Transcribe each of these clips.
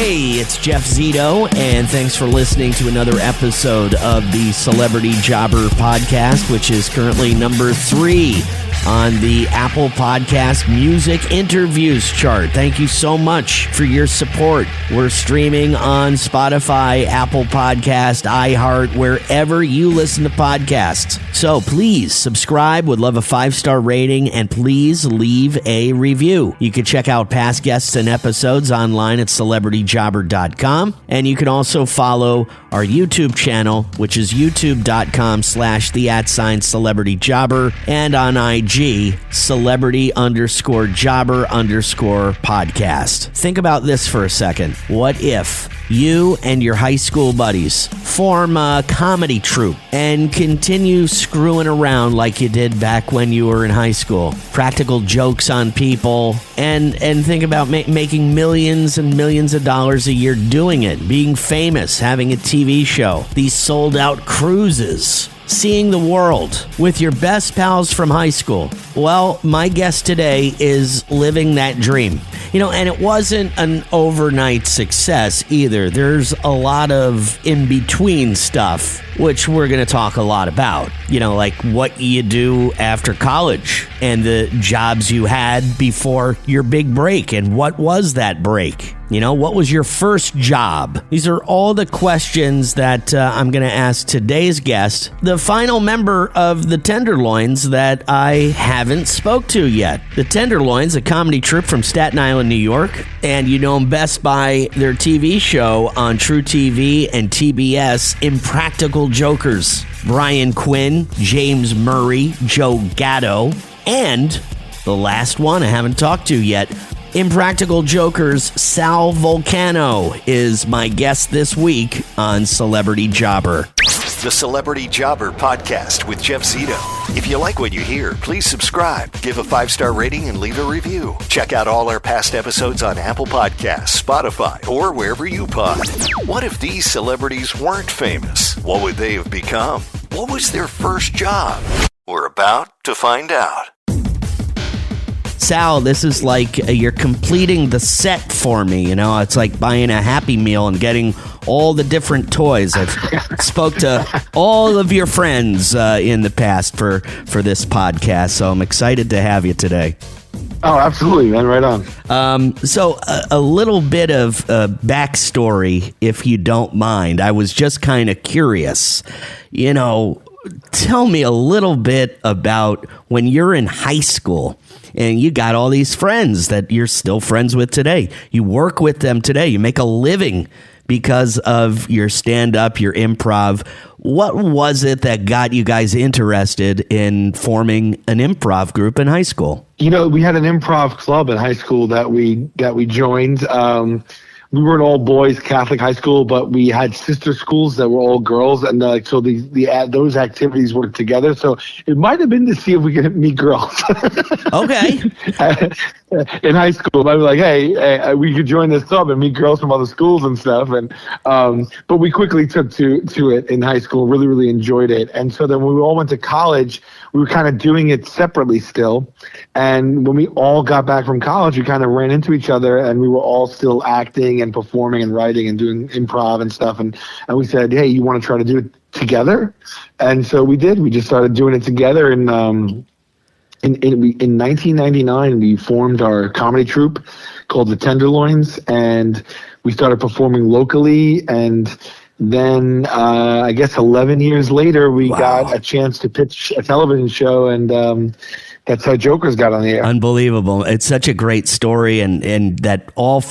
Hey, it's Jeff Zito, and thanks for listening to another episode of the Celebrity Jobber Podcast, which is currently number 3 on the Apple Podcast Music Interviews chart. Thank you so much for your support. We're streaming on Spotify, Apple Podcast, iHeart, wherever you listen to podcasts. So please subscribe, would love a 5-star rating, and please leave a review. You can check out past guests and episodes online at celebrityjobber.com, and you can also follow our YouTube channel, which is youtube.com/the@celebrityjobber, and on IG, celebrity_jobber_podcast. Think about this for a second. What if you and your high school buddies form a comedy troupe and continue screwing around like you did back when you were in high school? Practical jokes on people, and think about making millions and millions of dollars a year doing it, being famous, having a TV show, these sold-out cruises, seeing the world with your best pals from high school. Well, my guest today is living that dream. And it wasn't an overnight success either. There's a lot of in-between stuff, which we're going to talk a lot about. Like what you do after college and the jobs you had before your big break. And what was that break? What was your first job? These are all the questions that I'm going to ask today's guest, the final member of the Tenderloins that I haven't spoke to yet. The Tenderloins, a comedy troupe from Staten Island, New York, and you know them best by their TV show on True TV and TBS, Impractical Jokers. Brian Quinn, James Murray, Joe Gatto, and the last one I haven't talked to yet, Impractical Jokers' Sal Vulcano is my guest this week on Celebrity Jobber. The Celebrity Jobber Podcast with Jeff Zito. If you like what you hear, please subscribe, give a 5-star rating, and leave a review. Check out all our past episodes on Apple Podcasts, Spotify, or wherever you pod. What if these celebrities weren't famous? What would they have become? What was their first job? We're about to find out. Sal, this is like you're completing the set for me. It's like buying a Happy Meal and getting all the different toys. I've spoke to all of your friends in the past for this podcast, so I'm excited to have you today. Oh, absolutely, man. Right on. So a little bit of backstory, if you don't mind. I was just kind of curious. Tell me a little bit about when you're in high school and you got all these friends that you're still friends with today. You work with them today. You make a living because of your stand-up, your improv. What was it that got you guys interested in forming an improv group in high school? We had an improv club in high school that we joined. We were an all-boys Catholic high school, but we had sister schools that were all girls, and so those activities worked together. So it might have been to see if we could meet girls. Okay. In high school, I'd be like, hey, we could join this club and meet girls from other schools and stuff. And but we quickly took to it in high school, really, really enjoyed it. And so then when we all went to college, we were kind of doing it separately still. And when we all got back from college, we kind of ran into each other, and we were all still acting and performing and writing and doing improv and stuff. And we said, hey, you want to try to do it together? And so we did. We just started doing it together. And in 1999, we formed our comedy troupe called the Tenderloins, and we started performing locally. And then I guess 11 years later, we got a chance to pitch a television show, and that's how Jokers got on the air. Unbelievable. It's such a great story, and that all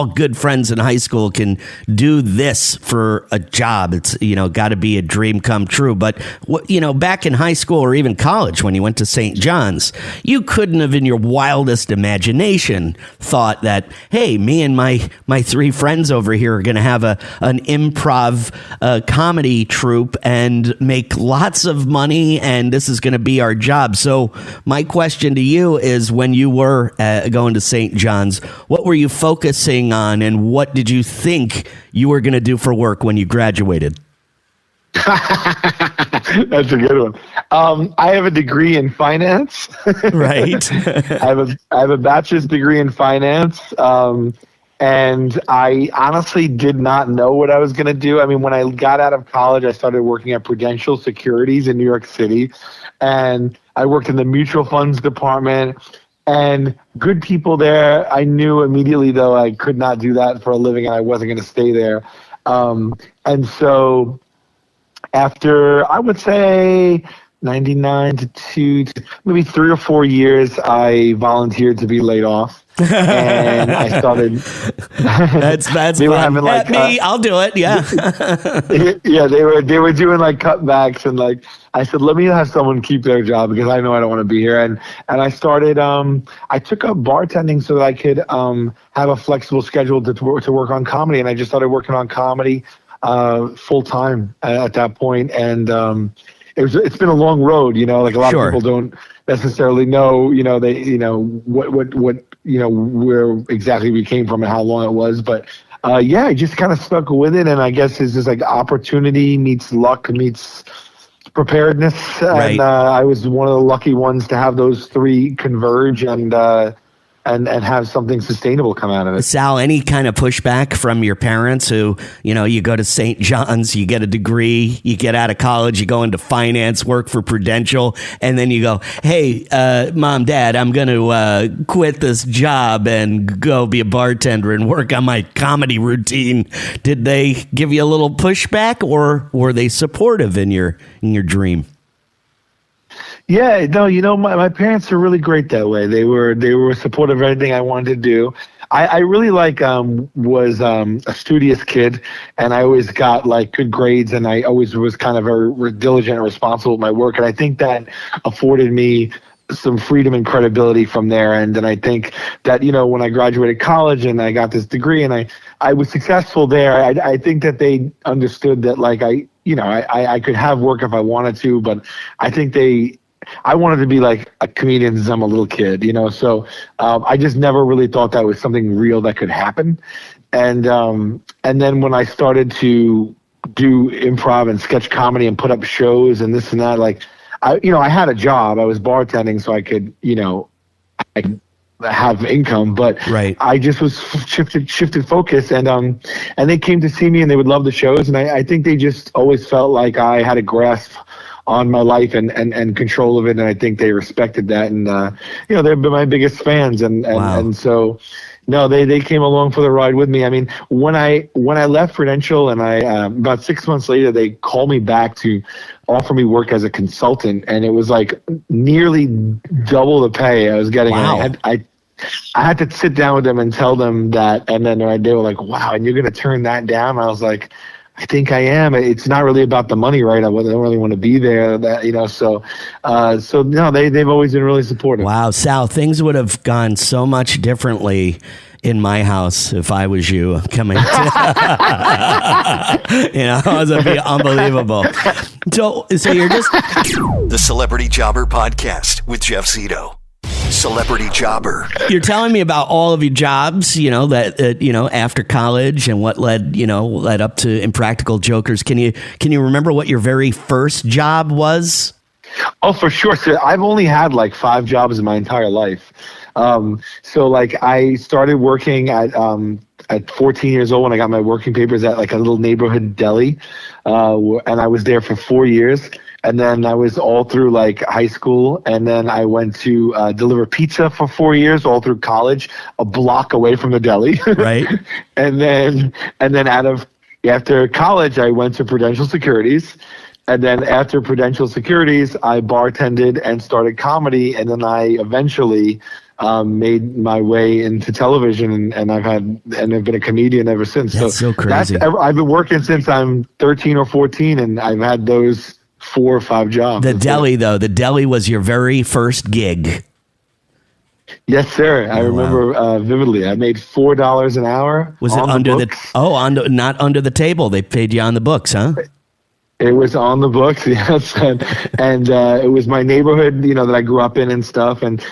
good friends in high school can do this for a job. It's, got to be a dream come true. But, back in high school or even college when you went to St. John's, you couldn't have in your wildest imagination thought that, hey, me and my 3 friends over here are going to have an improv comedy troupe and make lots of money, and this is going to be our job. So my question to you is, when you were going to St. John's, what were you focusing on, and what did you think you were going to do for work when you graduated? That's a good one. I have a degree in finance. Right. I have a bachelor's degree in finance. And I honestly did not know what I was going to do. I mean, when I got out of college, I started working at Prudential Securities in New York City. And I worked in the mutual funds department, and good people there. I knew immediately, though, I could not do that for a living and I wasn't going to stay there. And so after, I would say, 99 to maybe 3 or 4 years, I volunteered to be laid off. And I started. That's they were fun. having like Me, I'll do it. Yeah. yeah, they were doing like cutbacks, and like I said, let me have someone keep their job because I know I don't want to be here. And I started. I took up bartending so that I could have a flexible schedule to work on comedy, and I just started working on comedy full time at that point. And it's been a long road, like a lot of people don't necessarily know, what where exactly we came from and how long it was. But I just kind of stuck with it. And I guess it's just like opportunity meets luck meets preparedness. Right. And I was one of the lucky ones to have those three converge and have something sustainable come out of it. Sal, any kind of pushback from your parents who, you go to St. John's, you get a degree, you get out of college, you go into finance, work for Prudential, and then you go, hey, Mom, Dad, I'm going to quit this job and go be a bartender and work on my comedy routine. Did they give you a little pushback, or were they supportive in your dream? Yeah, no, my parents are really great that way. They were supportive of everything I wanted to do. I really was a studious kid, and I always got like good grades, and I always was kind of very diligent and responsible with my work. And I think that afforded me some freedom and credibility from their end. And I think that, when I graduated college and I got this degree and I was successful there, I think that they understood that like I could have work if I wanted to, but I think I wanted to be like a comedian since I'm a little kid, so I just never really thought that was something real that could happen. And then when I started to do improv and sketch comedy and put up shows and this and that, like, I had a job. I was bartending so I could, I could have income, but right. I just was shifted focus, and they came to see me and they would love the shows. And I think they just always felt like I had a grasp on my life and control of it, and I think they respected that, and they've been my biggest fans, and wow. and so no, they came along for the ride with me. I mean, when I left Prudential, and I about 6 months later, they called me back to offer me work as a consultant, and it was like nearly double the pay I was getting. Wow. And I had to sit down with them and tell them that, and then they were like, "Wow, and you're going to turn that down?" I was like, I think I am. It's not really about the money, right? I don't really want to be there. So no, they've always been really supportive. Wow, Sal, things would have gone so much differently in my house if I was you coming to, it would be unbelievable. So you're just the Celebrity Jobber Podcast with Jeff Zito. Celebrity Jobber. You're telling me about all of your jobs, that after college and what led up to Impractical Jokers. Can you remember what your very first job was? Oh, for sure. So I've only had like 5 jobs in my entire life. So like I started working at 14 years old when I got my working papers at like a little neighborhood deli, and I was there for 4 years. And then I was all through like high school, and then I went to deliver pizza for 4 years, all through college, a block away from the deli. Right. and then after college, I went to Prudential Securities, and then after Prudential Securities, I bartended and started comedy, and then I eventually made my way into television, and I've been a comedian ever since. That's so crazy. I've been working since I'm 13 or 14, and I've had those 4 or 5 jobs. The deli was your very first gig. Yes, sir. I remember vividly. I made $4 an hour. Was it under not under the table? They paid you on the books, huh? It was on the books, yes, and it was my neighborhood, that I grew up in and stuff. And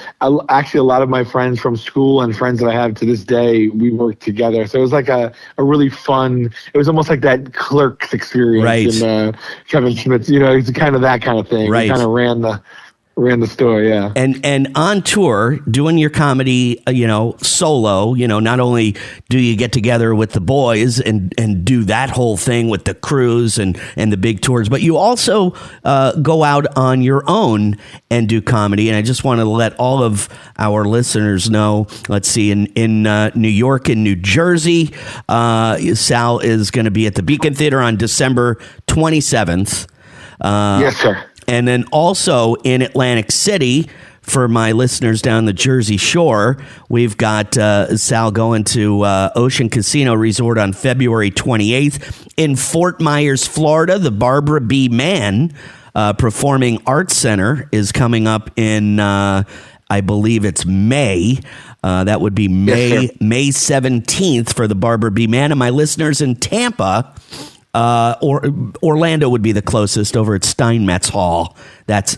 actually, a lot of my friends from school and friends that I have to this day, we worked together. So it was like a really fun. It was almost like that Clerks experience, right? In Kevin Smith's, it's kind of that kind of thing. Right. We kind of ran ran the store, yeah. And on tour, doing your comedy, solo, not only do you get together with the boys and do that whole thing with the cruise and the big tours, but you also go out on your own and do comedy. And I just want to let all of our listeners know, let's see, in New York and New Jersey, Sal is going to be at the Beacon Theater on December 27th. Yes, sir. And then also in Atlantic City, for my listeners down the Jersey Shore, we've got Sal going to Ocean Casino Resort on February 28th. In Fort Myers, Florida, the Barbara B. Mann Performing Arts Center is coming up in, I believe it's May. That would be May 17th for the Barbara B. Mann. And my listeners in Tampa, or Orlando would be the closest, over at Steinmetz Hall. That's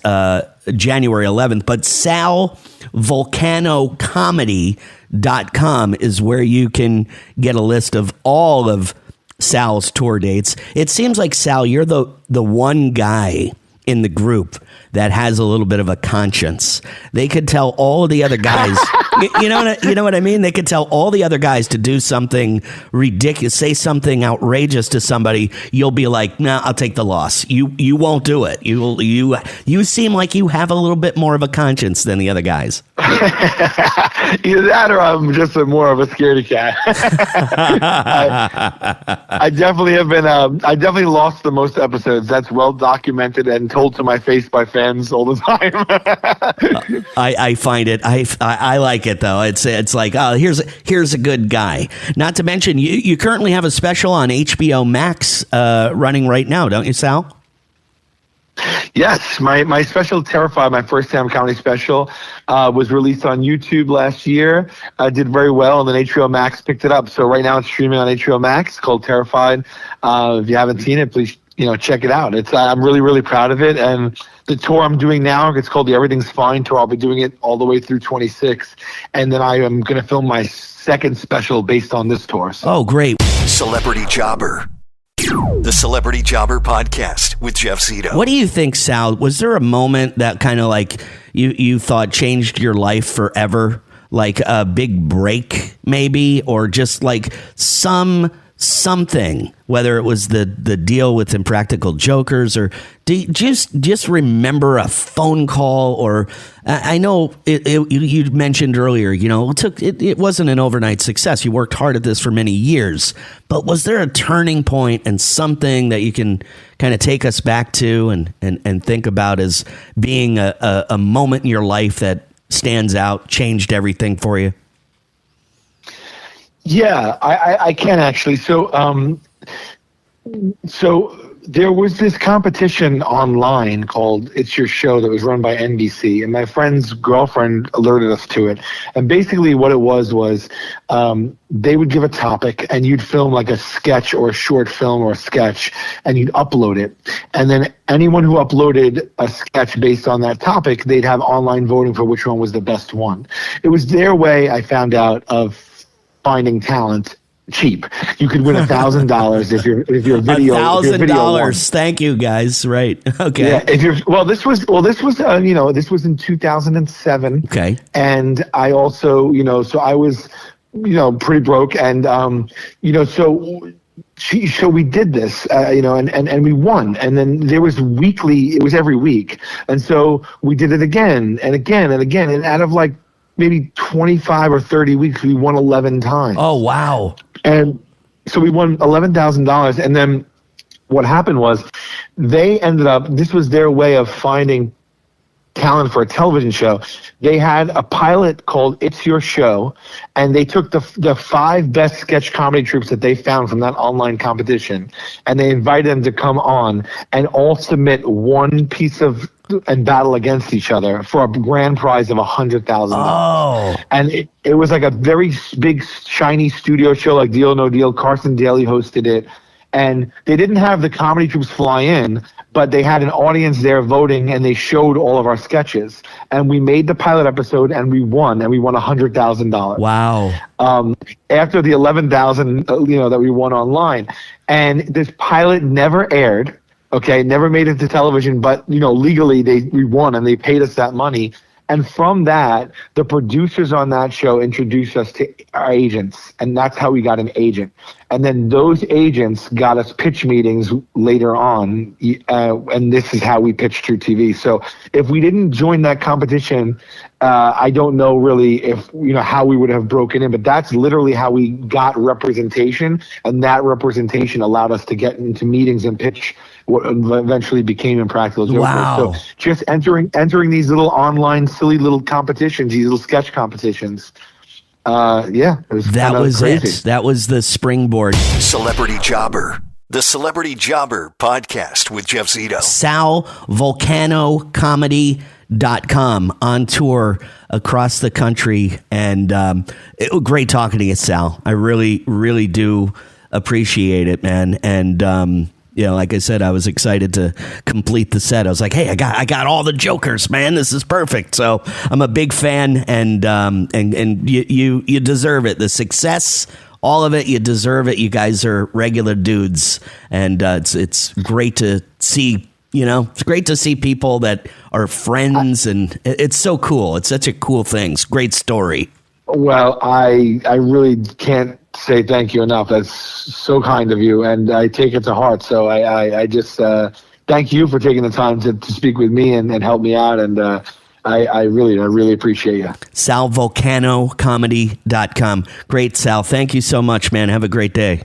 January 11th. But SalVulcanoComedy.com is where you can get a list of all of Sal's tour dates. It seems like, Sal, you're the one guy in the group that has a little bit of a conscience. They could tell all of the other guys, you know what I mean? They could tell all the other guys to do something ridiculous, say something outrageous to somebody. You'll be like, nah, I'll take the loss. You won't do it. You seem like you have a little bit more of a conscience than the other guys. Either that or I'm just more of a scaredy cat. I definitely have been, I definitely lost the most episodes. That's well documented and told to my face by fans all the time. I find it, I like it though. It's like, oh, here's a good guy. Not to mention, you currently have a special on HBO Max running right now, don't you, Sal? Yes, my special, Terrified, my first time comedy special, was released on YouTube last year. Did very well, and then HBO Max picked it up. So right now it's streaming on HBO Max, called Terrified. If you haven't seen it, please check it out. I'm really, really proud of it. And the tour I'm doing now, it's called the Everything's Fine tour. I'll be doing it all the way through 26, and then I am going to film my second special based on this tour. So. Oh, great! Celebrity Jobber. The Celebrity Jobber Podcast with Jeff Zito. What do you think, Sal? Was there a moment that kind of like you thought changed your life forever? Like a big break, maybe, or just like something, whether it was the deal with Impractical Jokers, or do you just remember a phone call? Or I know you mentioned earlier, it wasn't an overnight success. You worked hard at this for many years, but was there a turning point and something that you can kind of take us back to and think about as being a moment in your life that stands out, changed everything for you? Yeah, I can actually. So there was this competition online called It's Your Show that was run by NBC, and my friend's girlfriend alerted us to it. And basically what it was they would give a topic, and you'd film like a sketch or a short film or a sketch, and you'd upload it. And then anyone who uploaded a sketch based on that topic, they'd have online voting for which one was the best one. It was their way, I found out, of finding talent cheap. You could win $1,000 if your video $1,000. Thank you, guys. Right? Okay. Yeah. This was in 2007. Okay. And I also, so I was, pretty broke, and so we did this, and we won. And then it was every week, and so we did it again and again and again, and out of like maybe 25 or 30 weeks, we won 11 times. Oh, wow. And so we won $11,000. And then what happened was this was their way of finding talent for a television show. They had a pilot called It's Your Show, and they took the 5 best sketch comedy troupes that they found from that online competition, and they invited them to come on and all submit one piece of and battle against each other for a grand prize of $100,000. Oh. And it was like a very big, shiny studio show, like Deal or No Deal. Carson Daly hosted it. And they didn't have the comedy troops fly in, but they had an audience there voting, and they showed all of our sketches. And we made the pilot episode, and we won $100,000. Wow. After the $11,000, that we won online. And this pilot never aired. Okay, never made it to television, but legally we won and they paid us that money. And from that, the producers on that show introduced us to our agents, and that's how we got an agent. And then those agents got us pitch meetings later on, and this is how we pitched True TV. So if we didn't join that competition, I don't know really if how we would have broken in, but that's literally how we got representation, and that representation allowed us to get into meetings and pitch what eventually became Impractical Jokers. Wow. So just entering these little online silly little competitions, these little sketch competitions. It was that was crazy. it. That was the springboard. Celebrity Jobber, the Celebrity Jobber podcast with Jeff Zito. Sal Vulcano Comedy.com on tour across the country, and it was great talking to you, Sal. I really, really do appreciate it, man. And like I said, I was excited to complete the set. I was like, hey, I got all the jokers, man. This is perfect. So I'm a big fan, and you deserve it. The success, all of it, you deserve it. You guys are regular dudes, and it's great to see. It's great to see people that are friends, and it's so cool. It's such a cool thing. It's a great story. Well, I really can't say thank you enough. That's so kind of you, and I take it to heart. So I just thank you for taking the time to speak with me and help me out, and I really appreciate you. SalVulcanoComedy.com. Great, Sal. Thank you so much, man. Have a great day.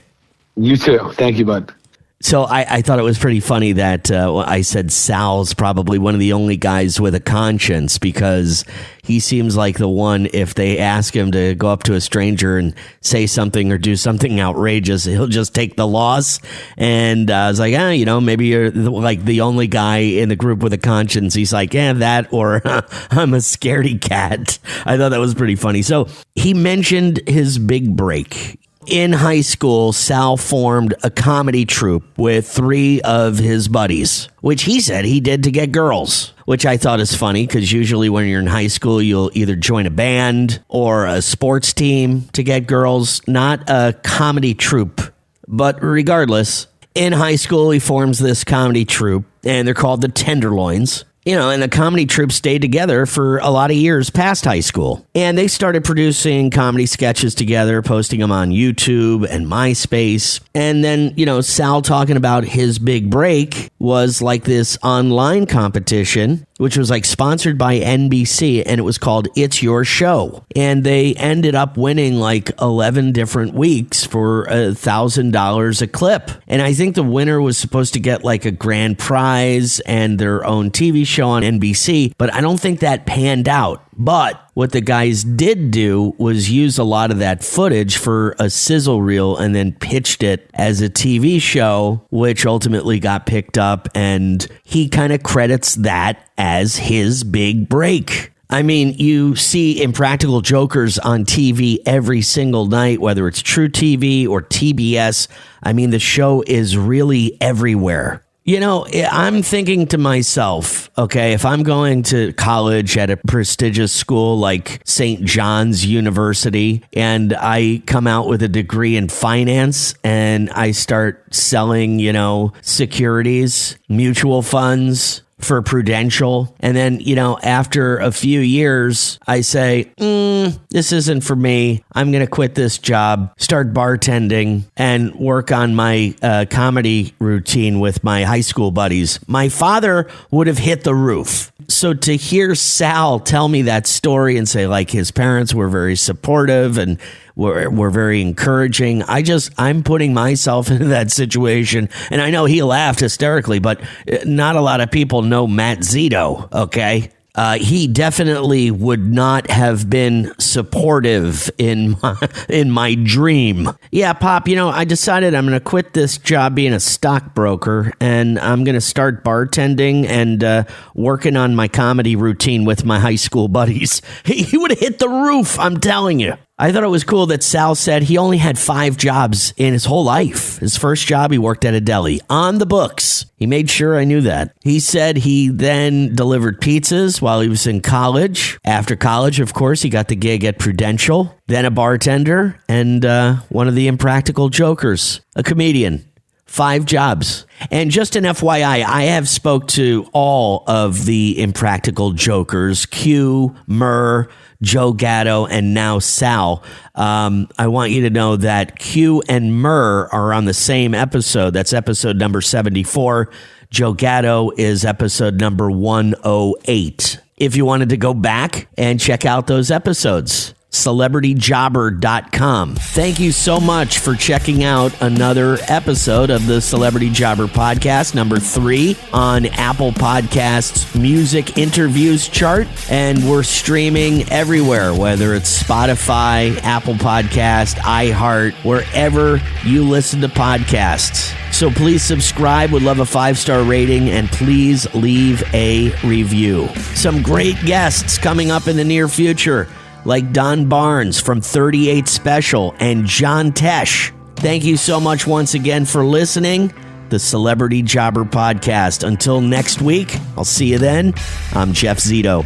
You too. Thank you, bud. So I thought it was pretty funny that I said Sal's probably one of the only guys with a conscience, because he seems like the one, if they ask him to go up to a stranger and say something or do something outrageous, he'll just take the loss. And I was like, maybe you're like the only guy in the group with a conscience. He's like, that, or I'm a scaredy cat. I thought that was pretty funny. So he mentioned his big break. In high school, Sal formed a comedy troupe with 3 of his buddies, which he said he did to get girls, which I thought is funny, because usually when you're in high school, you'll either join a band or a sports team to get girls, not a comedy troupe. But regardless, in high school, he forms this comedy troupe, and they're called the Tenderloins. And the comedy troupe stayed together for a lot of years past high school. And they started producing comedy sketches together, posting them on YouTube and MySpace. And then, Sal talking about his big break was like this online competition, which was like sponsored by NBC, and it was called It's Your Show. And they ended up winning like 11 different weeks for $1,000 a clip. And I think the winner was supposed to get like a grand prize and their own TV show on NBC, but I don't think that panned out. But what the guys did do was use a lot of that footage for a sizzle reel and then pitched it as a TV show, which ultimately got picked up, and he kind of credits that as his big break. I mean, you see Impractical Jokers on TV every single night, whether it's True TV or TBS. I mean, the show is really everywhere. I'm thinking to myself, okay, if I'm going to college at a prestigious school like St. John's University, and I come out with a degree in finance and I start selling, securities, mutual funds for Prudential, and then, after a few years, I say, this isn't for me. I'm going to quit this job, start bartending, and work on my comedy routine with my high school buddies. My father would have hit the roof. So to hear Sal tell me that story and say, like, his parents were very supportive and were very encouraging, I'm putting myself into that situation. And I know he laughed hysterically, but not a lot of people know Matt Zito, okay? He definitely would not have been supportive in my dream. Yeah, Pop, I decided I'm going to quit this job being a stockbroker, and I'm going to start bartending and working on my comedy routine with my high school buddies. He would have hit the roof, I'm telling you. I thought it was cool that Sal said he only had 5 jobs in his whole life. His first job, he worked at a deli. On the books. He made sure I knew that. He said he then delivered pizzas while he was in college. After college, of course, he got the gig at Prudential, then a bartender, and one of the Impractical Jokers, a comedian. 5 jobs. And just an FYI, I have spoke to all of the Impractical Jokers, Q, Murr, Joe Gatto, and now Sal. I want you to know that Q and Murr are on the same episode. That's episode number 74. Joe Gatto is episode number 108. If you wanted to go back and check out those episodes, celebrityjobber.com. Thank you so much for checking out another episode of the Celebrity Jobber Podcast, number 3 on Apple Podcasts Music Interviews chart. And we're streaming everywhere, whether it's Spotify, Apple Podcast, iHeart, wherever you listen to podcasts. So please subscribe. Would love a 5-star rating, and please leave a review. Some great guests coming up in the near future, like Don Barnes from 38 Special and John Tesh. Thank you so much once again for listening. The Celebrity Jobber Podcast. Until next week, I'll see you then. I'm Jeff Zito.